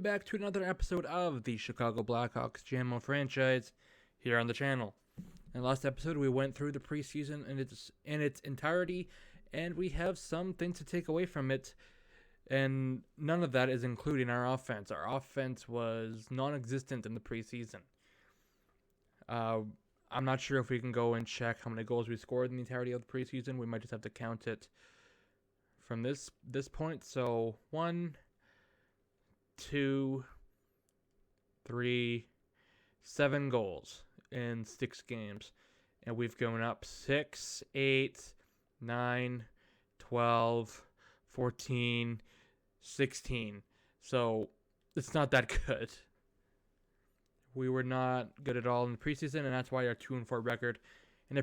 welcome back to another episode of the Chicago Blackhawks JMO franchise here on the channel. In the last episode, we went through the preseason in its entirety, and we have some things to take away from it, and none of that is including our offense. Our offense was non-existent in the preseason. I'm not sure if we can go and check how many goals we scored in the entirety of the preseason. We might just have to count it from this point. So 1, 2, 3, 7 goals in 6 games. And we've gone up 6, 8, 9, 12, 14, 16. So it's not that good. We were not good at all in the preseason, and that's why our 2-4 record in the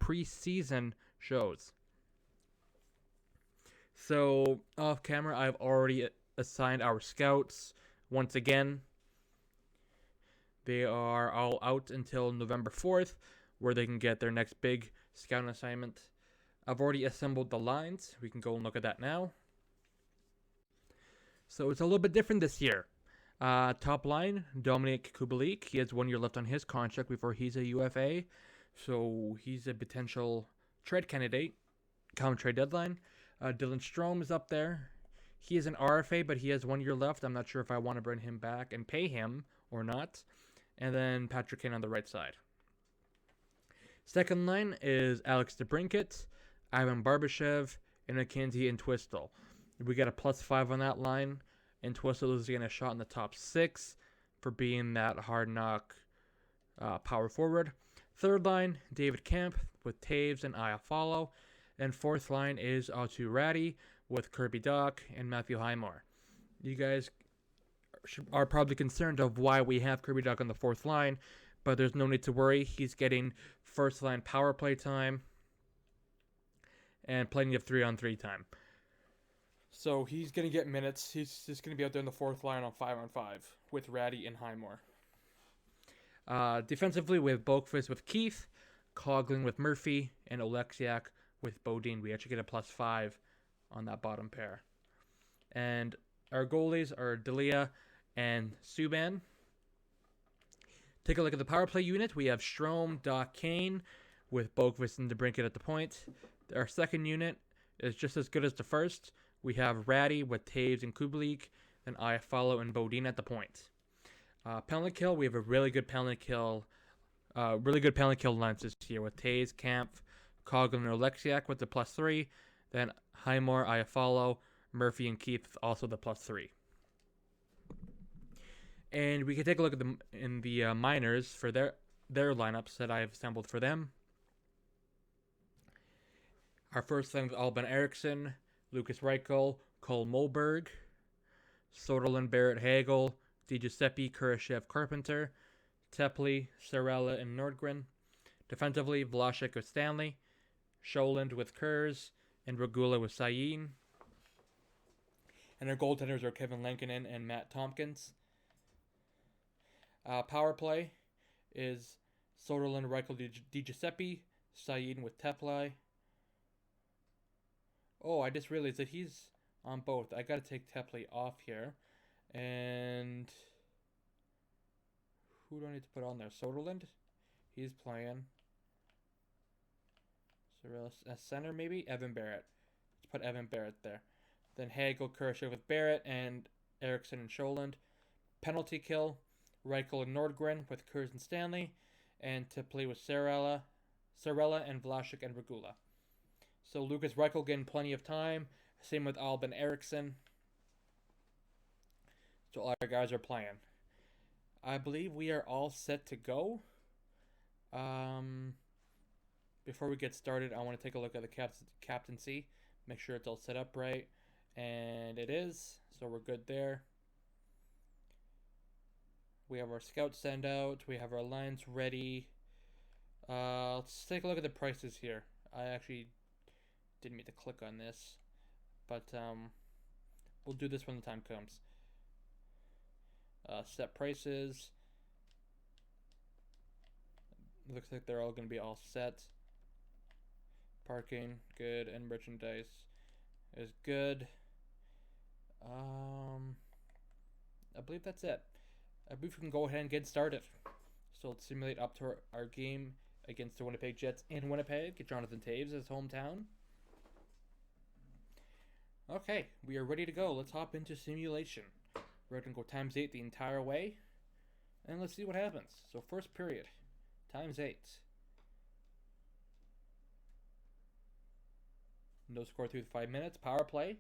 preseason shows. So off camera, I've already assigned our scouts once again. They are all out until November 4th, where they can get their next big scouting assignment. I've already assembled the lines. We can go and look at that now. So it's a little bit different this year. Top line, Dominik Kubalik. He has 1 year left on his contract before he's a UFA. So he's a potential trade candidate come trade deadline. Dylan Strome is up there. He is an RFA, but he has 1 year left. I'm not sure if I want to bring him back and pay him or not. And then Patrick Kane on the right side. Second line is Alex DeBrincat, Ivan Barbashev, and Mackenzie Entwistle. We got a +5 on that line. Entwistle is getting a shot in the top 6 for being that hard knock power forward. Third line, David Kemp with Taves and Iafallo. And fourth line is Aatu Räty with Kirby Dach and Matthew Highmore. You guys are probably concerned of why we have Kirby Dach on the fourth line, but there's no need to worry. He's getting first line power play time and plenty of 3-on-3 time. So he's going to get minutes. He's just going to be out there in the fourth line on 5-on-5 with Räty and Highmore. Defensively, we have Boqvist with Keith, Coghlan with Murphy, and Oleksiak with Bodine. We actually get a +5 on that bottom pair. And our goalies are Delia and Subban. Take a look at the power play unit. We have Strome, Dach, Kane with Boqvist and DeBrincat at the point. Our second unit is just as good as the first. We have Räty with Taves and Kubalik, then Iafallo and Bodine at the point. Penalty kill, we have a really good penalty kill lines this year with Taves, Kampf, Coghlan, and Oleksiak with the +3, then Highmore, Iafallo, Murphy, and Keith also the +3. And we can take a look at the minors for their lineups that I've assembled for them. Our first line is Albin Eriksson, Lucas Reichel, Cole Moberg, Soderlund, Barrett, Hagel, DiGiuseppe, Kurashev, Carpenter, Tepley, Sarella, and Nordgren. Defensively, Vlasic with Stanley, Scholand with Kurz, and Regula with Sayin. And our goaltenders are Kevin Lankinen and Matt Tompkins. Power play is Soderlund, Reichel, DiGiuseppe, Sayin with Tepley. Oh, I just realized that he's on both. I gotta take Tepley off here. And who do I need to put on there? Soderlund? He's playing. Sorrell as center, maybe? Evan Barrett. Let's put Evan Barrett there. Then Hagel, Kurashev with Barrett, and Eriksson and Scholand. Penalty kill, Reichel and Nordgren with Kurz and Stanley. And Tepley with Sarella and Vlasic and Regula. So Lucas Reichel getting plenty of time. Same with Albin Eriksson. So all our guys are playing. I believe we are all set to go. Before we get started, I want to take a look at the captaincy. Make sure it's all set up right. And it is. So we're good there. We have our scouts send out. We have our lines ready. Let's take a look at the prices here. I actually didn't mean to click on this, but we'll do this when the time comes. Set prices. Looks like they're all going to be all set. Parking, good, and merchandise is good. I believe that's it. I believe we can go ahead and get started. So let's simulate up to our game against the Winnipeg Jets in Winnipeg. Get Jonathan Toews as hometown. Okay, we are ready to go. Let's hop into simulation. We're going to go ×8 the entire way. And let's see what happens. So first period, ×8. No score through the 5 minutes. Power play.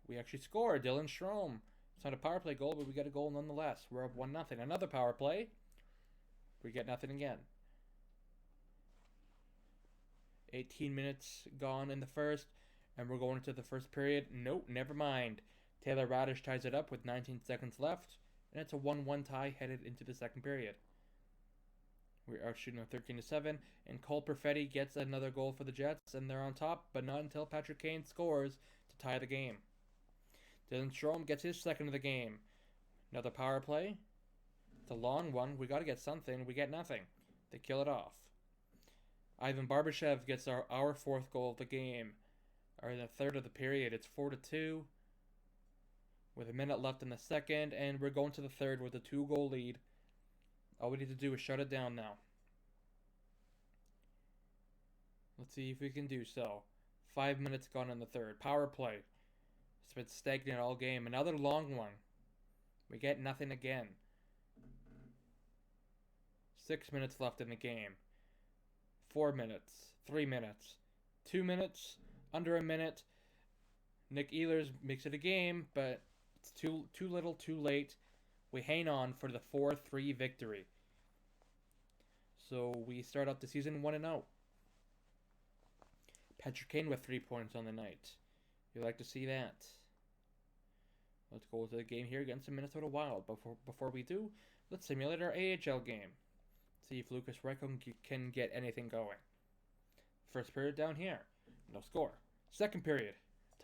We actually score. Dylan Strome. It's not a power play goal, but we get a goal nonetheless. We're up 1-0. Another power play. We get nothing again. 18 minutes gone in the first, and we're going into the first period. Nope, never mind. Taylor Radish ties it up with 19 seconds left, and it's a 1-1 tie headed into the second period. We're out shooting a 13-7, and Cole Perfetti gets another goal for the Jets, and they're on top, but not until Patrick Kane scores to tie the game. Dylan Strome gets his second of the game. Another power play. It's a long one. We got to get something. We get nothing. They kill it off. Ivan Barbashev gets our fourth goal of the game. Or in the third of the period, it's 4-2. With a minute left in the second, and we're going to the third with a 2-goal lead. All we need to do is shut it down now. Let's see if we can do so. 5 minutes gone in the third. Power play. It's been stagnant all game. Another long one. We get nothing again. 6 minutes left in the game. 4 minutes. 3 minutes. 2 minutes. Under a minute. Nick Ehlers makes it a game, but it's too little, too late. We hang on for the 4-3 victory. So we start out the season 1-0. Patrick Kane with 3 points on the night. You like to see that. Let's go to the game here against the Minnesota Wild. Before we do, let's simulate our AHL game. See if Lucas Reichel can get anything going. First period down here. No score. Second period.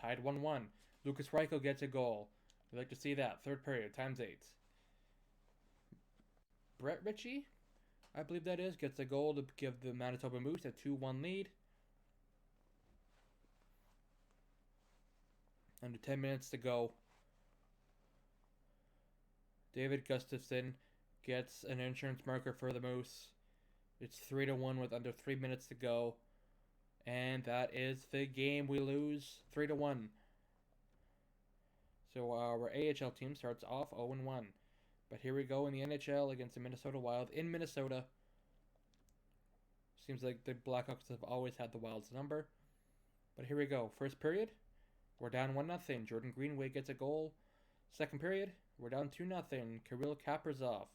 Tied 1-1. Lucas Reichel gets a goal. We like to see that. Third period. ×8. Brett Ritchie, I believe that is, gets a goal to give the Manitoba Moose a 2-1 lead. Under 10 minutes to go. David Gustafson gets an insurance marker for the Moose. It's 3-1 with under 3 minutes to go. And that is the game. We lose 3-1. So our AHL team starts off 0-1. But here we go in the NHL against the Minnesota Wild in Minnesota. Seems like the Blackhawks have always had the Wild's number. But here we go. First period, we're down 1-0. Jordan Greenway gets a goal. Second period, we're down 2-0. Kirill Kaprizov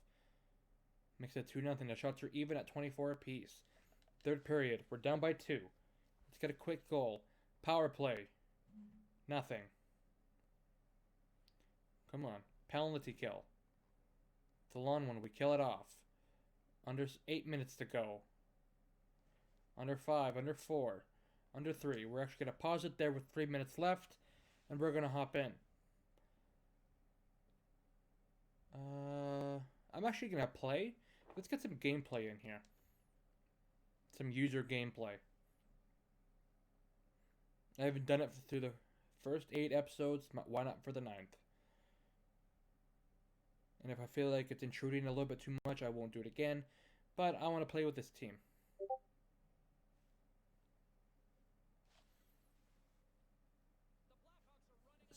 makes it 2-0. The shots are even at 24 apiece. Third period, we're down by 2. Let's get a quick goal. Power play. Nothing. Come on. Penalty kill. It's a long one. We kill it off. Under 8 minutes to go. Under 5. Under 4. Under 3. We're actually going to pause it there with 3 minutes left. And we're going to hop in. I'm actually going to play. Let's get some gameplay in here. Some user gameplay. I haven't done it through the first 8 episodes. Why not for the 9th? And if I feel like it's intruding a little bit too much, I won't do it again. But I want to play with this team.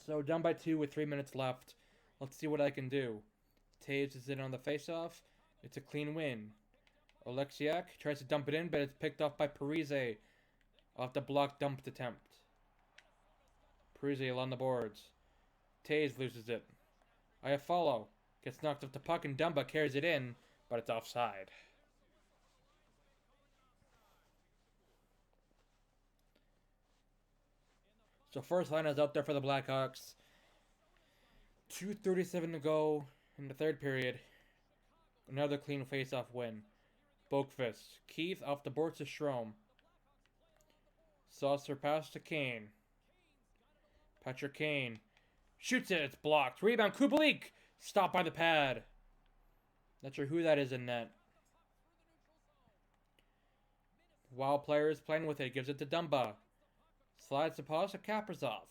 So down by 2 with 3 minutes left. Let's see what I can do. Toews is in on the faceoff. It's a clean win. Oleksiak tries to dump it in, but it's picked off by Parise. Off the block dumped attempt. Parise on the boards. Toews loses it. Iafallo gets knocked off the puck and Dumba carries it in, but it's offside. So first line is out there for the Blackhawks. 2:37 to go in the third period. Another clean face-off win. Boakfist. Keith off the boards to Strome. Saucer pass to Kane. Patrick Kane shoots it. It's blocked. Rebound. Kubalik. Stopped by the pad. Not sure who that is in net. Wild player is playing with it. Gives it to Dumba. Slides the pass to Kaprizov.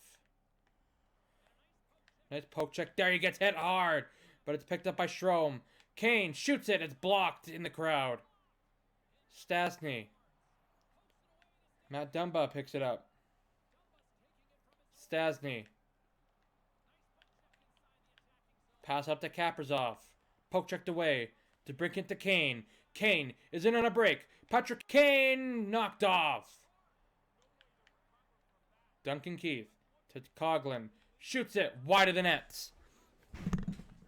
Nice poke check there. He gets hit hard. but it's picked up by Strome. Kane shoots it. It's blocked in the crowd. Stastny. Matt Dumba picks it up. Stastny. Pass up to Kaprizov. Poke checked away. DeBrincat to Kane. Kane is in on a break. Patrick Kane knocked off. Duncan Keith to Coughlin. Shoots it wide of the nets.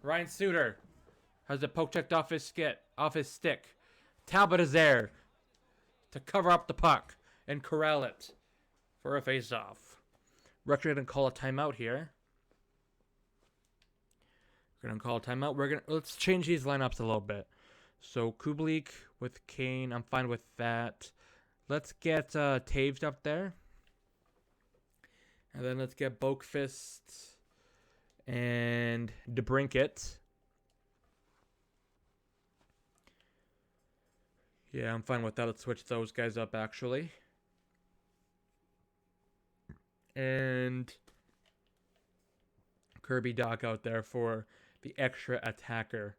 Ryan Suter has it poke checked off his stick. Talbot is there to cover up the puck and corral it for a face-off. Rutger didn't call a timeout here. We're gonna call a timeout. Let's change these lineups a little bit. So Kubalik with Kane, I'm fine with that. Let's get Taves up there. And then let's get Boakfist and DeBrincat. Yeah, I'm fine with that. Let's switch those guys up, actually. And Kirby Dach out there for the extra attacker.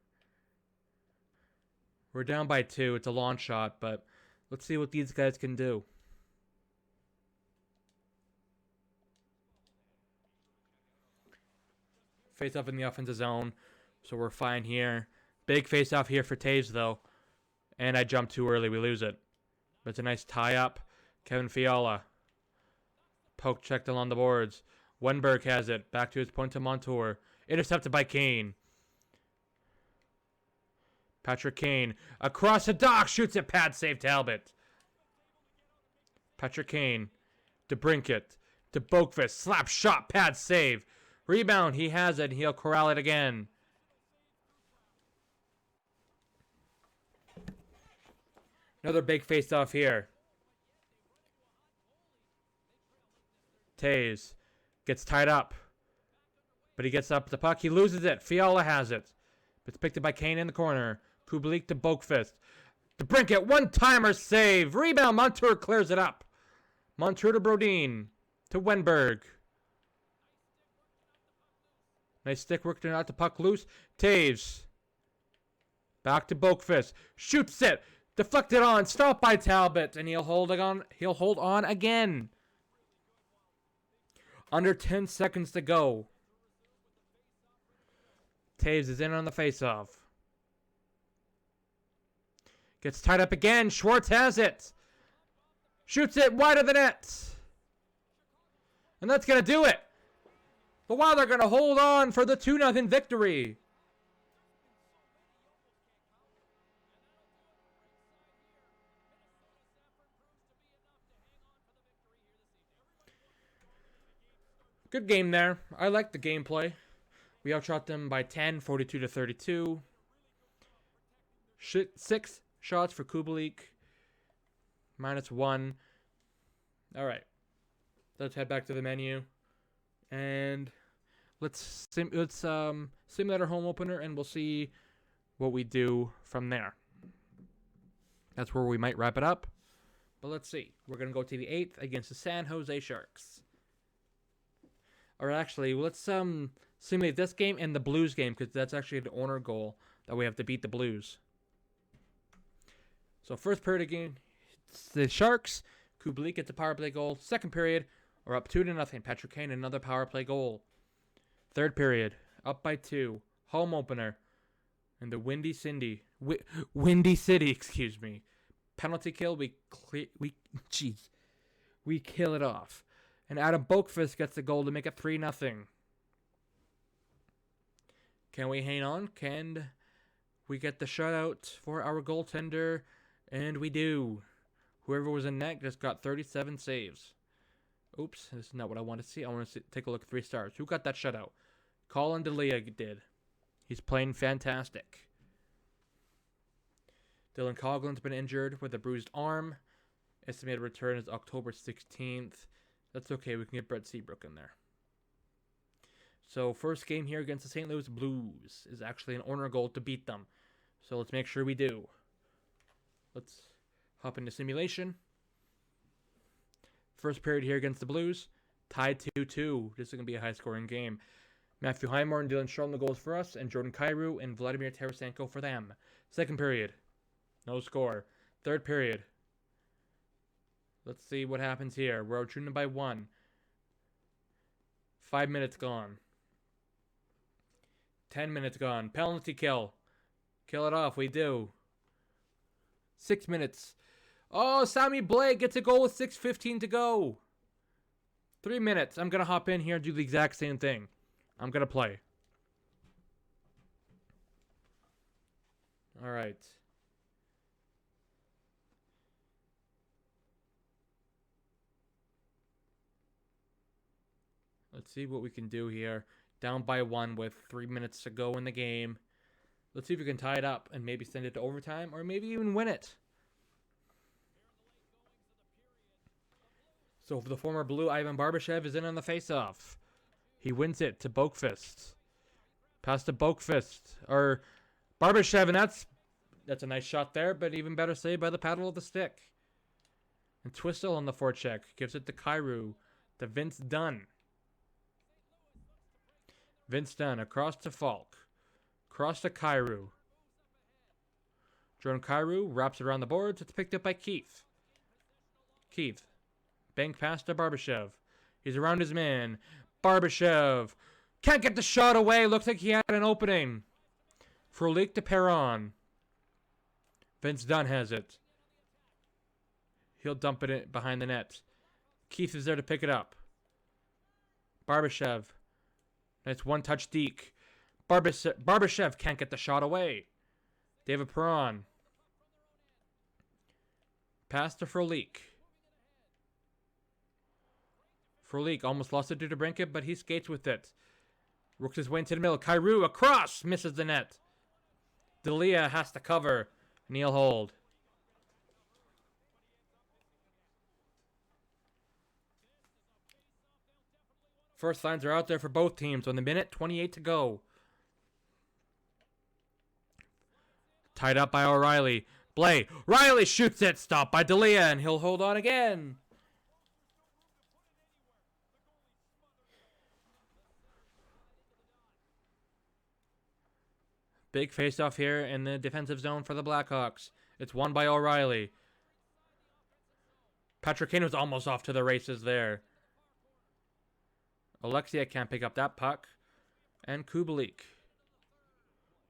We're down by 2. It's a long shot, but let's see what these guys can do. Face off in the offensive zone, so we're fine here. Big face off here for Taves, though. And I jumped too early. We lose it. But it's a nice tie-up. Kevin Fiala. Poke checked along the boards. Wenberg has it. Back to his point to Montour. Intercepted by Kane. Patrick Kane. Across the dock. Shoots it. Pad save Talbot. Patrick Kane. DeBrincat. To Boakfist. Slap shot. Pad save. Rebound. He has it. He'll corral it again. Another big face-off here. Taves gets tied up. But he gets up the puck. He loses it. Fiala has it. It's picked up by Kane in the corner. Kubalik to Boakfist. DeBrincat. One-timer save. Rebound. Montour clears it up. Montour to Brodin. To Wenberg. Nice stick work to knock the puck loose. Taves. Back to Boakfist. Shoots it. Deflected on. Stopped by Talbot. And he'll hold on. He'll hold on again. Under 10 seconds to go. Taves is in on the faceoff. Gets tied up again. Schwartz has it. Shoots it wide of the net. And that's going to do it. The Wild are going to hold on for the 2-0 victory. Good game there. I like the gameplay. We outshot them by 10, 42-32. 6 shots for Kubalik. -1. All right. Let's head back to the menu. And let's simulate our home opener, and we'll see what we do from there. That's where we might wrap it up. But let's see. We're going to go to the 8th against the San Jose Sharks. Or actually, let's simulate this game and the Blues game, because that's actually the owner goal that we have to beat the Blues. So first period again, it's the Sharks. Kubalik gets a power play goal. Second period, we're up 2-0. Patrick Kane, another power play goal. Third period, up by 2. Home opener. And the Windy City, excuse me. Penalty kill, we kill it off. And Adam Boakfist gets the goal to make it 3-0. Can we hang on? Can we get the shutout for our goaltender? And we do. Whoever was in net just got 37 saves. Oops, this is not what I want to see. I want to take a look at 3 stars. Who got that shutout? Colin D'Elia did. He's playing fantastic. Dylan Coughlin's been injured with a bruised arm. Estimated return is October 16th. That's okay. We can get Brett Seabrook in there. So first game here against the St. Louis Blues is actually an owner goal to beat them. So let's make sure we do. Let's hop into simulation. First period here against the Blues. Tied 2-2. This is going to be a high-scoring game. Matthew Highmore and Dylan Shaw the goals for us, and Jordan Kyrou and Vladimir Tarasenko for them. Second period. No score. Third period. Let's see what happens here. We're outshooting by 1. 5 minutes gone. 10 minutes gone. Penalty kill. Kill it off. We do. 6 minutes. Oh, Sammy Blake gets a goal with 6:15 to go. 3 minutes. I'm going to hop in here and do the exact same thing. I'm going to play. All right. Let's see what we can do here. Down by 1 with 3 minutes to go in the game. Let's see if we can tie it up and maybe send it to overtime or maybe even win it. So for the former Blue, Ivan Barbashev is in on the faceoff. He wins it to Boakfist. Pass to Boakfist. Or Barbashev, and that's a nice shot there, but even better saved by the paddle of the stick. And Twistle on the forecheck. Gives it to Kyrou. To Vince Dunn. Vince Dunn across to Falk. Cross to Kyrou. Jordan Kyrou wraps it around the boards. It's picked up by Keith. Keith. Bank pass to Barbashev. He's around his man. Barbashev. Can't get the shot away. Looks like he had an opening. Frolik to Perron. Vince Dunn has it. He'll dump it in behind the net. Keith is there to pick it up. Barbashev. Nice one-touch deke. Barbashev can't get the shot away. David Perron. Pass to Frolik. Frolik almost lost it due to Brinket, but he skates with it. Works his way into the middle. Kyrou across. Misses the net. D'Elia has to cover. And he'll hold. First lines are out there for both teams. On the minute, 28 to go. Tied up by O'Reilly. Blay. Riley shoots it. Stopped by D'Elia, and he'll hold on again. Big face-off here in the defensive zone for the Blackhawks. It's won by O'Reilly. Patrick Kane was almost off to the races there. Oleksiak can't pick up that puck. And Kubalik.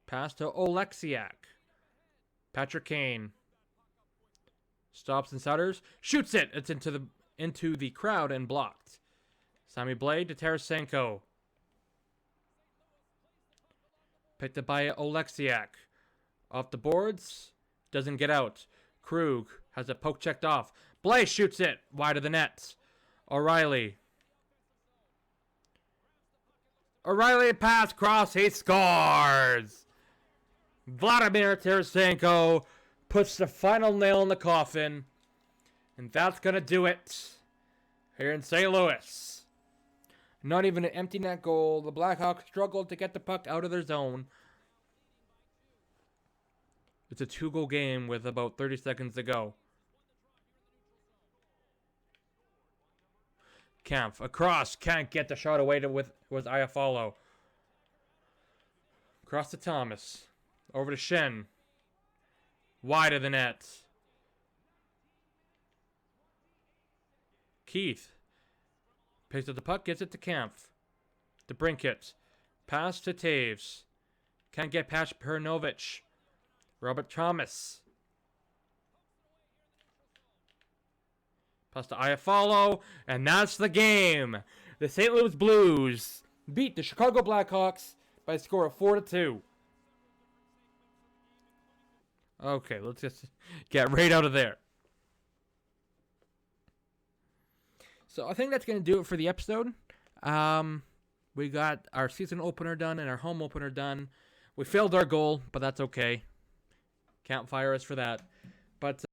Pass to Oleksiak. Patrick Kane. Stops and Sutters. Shoots it. It's into the crowd and blocked. Sammy Blade to Tarasenko. Picked up by Oleksiak. Off the boards. Doesn't get out. Krug has a poke checked off. Blay shoots it wide of the net. O'Reilly. O'Reilly pass cross. He scores. Vladimir Tarasenko puts the final nail in the coffin. And that's going to do it here in St. Louis. Not even an empty net goal. The Blackhawks struggled to get the puck out of their zone. It's a 2-goal game with about 30 seconds to go. Kampf across. Can't get the shot away with Iafallo. Across to Thomas. Over to Shen. Wide of the net. Keith. Picks up the puck, gets it to Kampf. To Brinket. Pass to Taves. Can't get past Pernovich. Robert Thomas. Pass to Iafallo. And that's the game. The St. Louis Blues beat the Chicago Blackhawks by a score of 4-2. Okay, let's just get right out of there. So I think that's going to do it for the episode. We got our season opener done and our home opener done. We failed our goal, but that's okay. Can't fire us for that. But,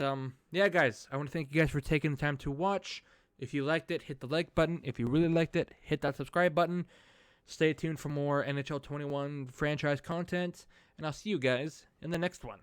yeah, guys, I want to thank you guys for taking the time to watch. If you liked it, hit the like button. If you really liked it, hit that subscribe button. Stay tuned for more NHL 21 franchise content. And I'll see you guys in the next one.